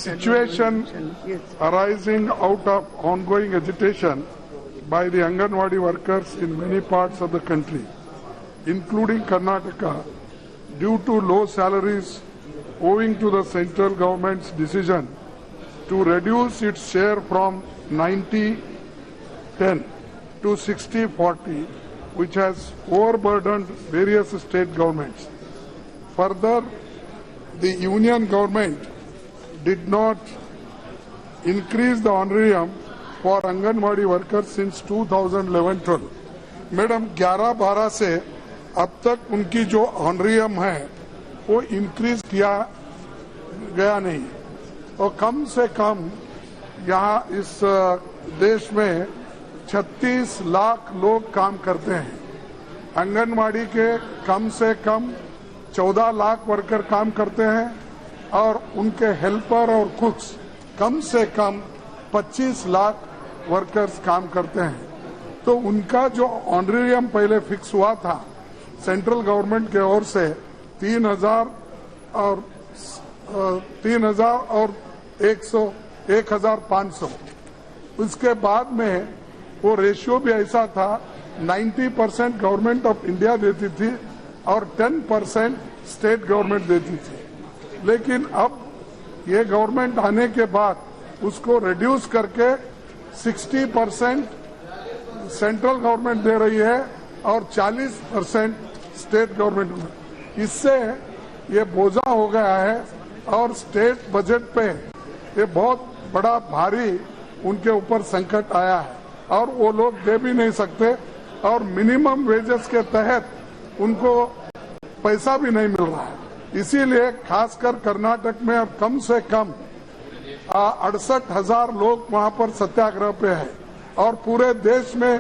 situation arising out of ongoing agitation by the Anganwadi workers in many parts of the country, including Karnataka, due to low salaries owing to the central government's decision to reduce its share from 90-10 to 60-40, which has overburdened various state governments. Further, the union government did not increase the honorarium for Anganwadi workers since 2011-12. Madam 11-12 से अब तक उनकी जो ऑनरियम है वो increase किया गया नहीं और कम से कम यहाँ इस देश में 36 लाख लोग काम करते हैं। आंगनवाड़ी के कम से कम 14 लाख वर्कर काम करते हैं और उनके हेल्पर और कुक्स कम से कम 25 लाख वर्कर्स काम करते हैं। तो उनका जो ऑनरेरियम पहले फिक्स हुआ था सेंट्रल गवर्नमेंट की ओर से 3,000 और 1,500, उसके बाद में वो रेशियो भी ऐसा था 90% गवर्नमेंट ऑफ इंडिया देती थी और 10% स्टेट गवर्नमेंट देती थी। लेकिन अब ये गवर्नमेंट आने के बाद उसको रिड्यूस करके 60% सेंट्रल गवर्नमेंट दे रही है और 40% स्टेट गवर्नमेंट। इससे ये बोझा हो गया है और स्टेट बजट पे ये बहुत बड़ा भारी उनके ऊपर संकट आया है और वो लोग दे भी नहीं सकते और मिनिमम वेजेस के तहत उनको पैसा भी नहीं मिल रहा है। इसीलिए खासकर कर्नाटक में अब कम से कम 68,000 लोग वहां पर सत्याग्रह पे है और पूरे देश में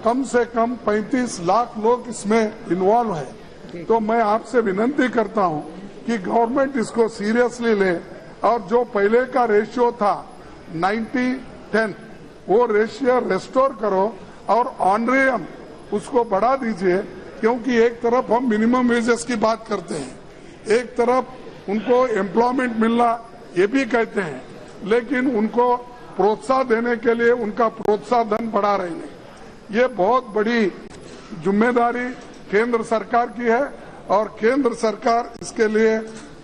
कम से कम 35 लाख लोग इसमें इन्वॉल्व है। तो मैं आपसे विनती करता हूं कि गवर्नमेंट इसको सीरियसली ले और जो पहले का रेशियो था 90-10 वो रेशियो रेस्टोर करो और ऑनरेरियम उसको बढ़ा दीजिए, क्योंकि एक तरफ हम मिनिमम वेजेस की बात करते हैं, एक तरफ उनको एम्प्लॉयमेंट मिलना ये भी कहते हैं, लेकिन उनको प्रोत्साहन देने के लिए उनका प्रोत्साहन बढ़ा रहे हैं। ये बहुत बड़ी जिम्मेदारी केंद्र सरकार की है और केंद्र सरकार इसके लिए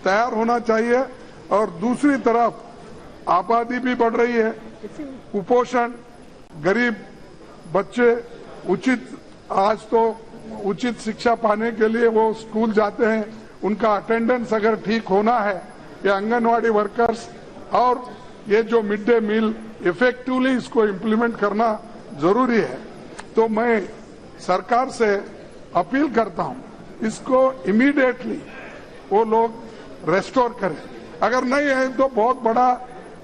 तैयार होना चाहिए। और दूसरी तरफ आबादी भी बढ़ रही है, कुपोषण, गरीब बच्चे आज तो उचित शिक्षा पाने के लिए वो स्कूल जाते हैं, उनका अटेंडेंस अगर ठीक होना है, ये आंगनवाड़ी वर्कर्स और ये जो मिड डे मील इफेक्टिवली इसको इम्प्लीमेंट करना जरूरी है। तो मैं सरकार से अपील करता हूं, इसको इमीडिएटली वो लोग रेस्टोर करें। अगर नहीं है तो बहुत बड़ा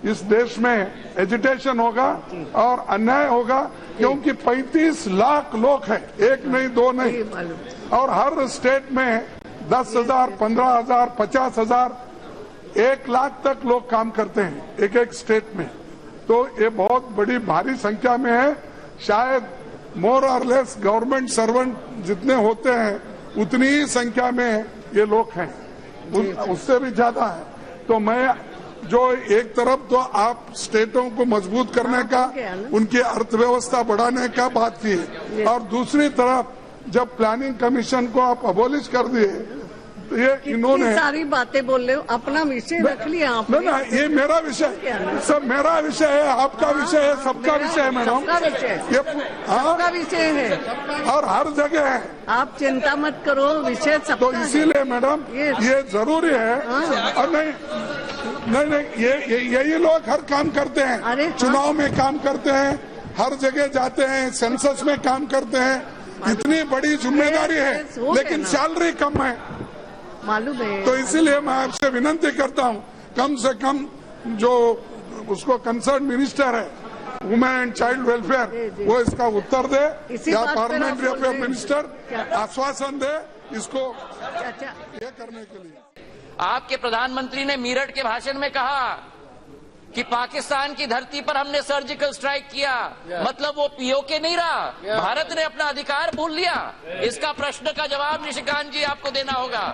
इस देश में एजिटेशन होगा और अन्याय होगा, क्योंकि 35 लाख लोग हैं, एक नहीं दो नहीं, और हर स्टेट में 10,000, 15,000, 50,000, 1 लाख तक लोग काम करते हैं एक एक स्टेट में। तो ये बहुत बड़ी भारी संख्या में है। शायद मोर और लेस गवर्नमेंट सर्वेंट जितने होते हैं उतनी ही संख्या में ये लोग हैं, उससे भी ज्यादा है। तो मैं जो एक तरफ तो आप स्टेटों को मजबूत करने का, उनकी अर्थव्यवस्था बढ़ाने का बात की, और दूसरी तरफ जब प्लानिंग कमीशन को आप अबोलिश कर दिए तो ये इन्होंने सारी बातें बोल रहे हो, अपना विषय रख लिया आपने। ना ये मेरा विषय, सब मेरा विषय है, आपका विषय है, सबका विषय है मैडम, ये सबका विषय है और हर जगह है। आप चिंता मत करो, विषय सबका। तो इसीलिए मैडम ये जरूरी है। और नहीं यही लोग हर काम करते हैं, चुनाव में काम करते हैं, हर जगह जाते हैं, सेंसस में काम करते हैं, इतनी बड़ी जिम्मेदारी है, लेकिन सैलरी कम है, मालूम है। तो इसीलिए मैं आपसे विनती करता हूं, कम से कम जो उसको कंसर्न मिनिस्टर है वुमेन एंड चाइल्ड वेलफेयर, वो इसका उत्तर दे या पार्लियामेंट्री अफेयर मिनिस्टर आश्वासन दे इसको ये करने के लिए। आपके प्रधानमंत्री ने मेरठ के भाषण में कहा कि पाकिस्तान की धरती पर हमने सर्जिकल स्ट्राइक किया, मतलब वो पीओके नहीं रहा, भारत ने अपना अधिकार भूल लिया। इसका प्रश्न का जवाब निशिकांत जी आपको देना होगा।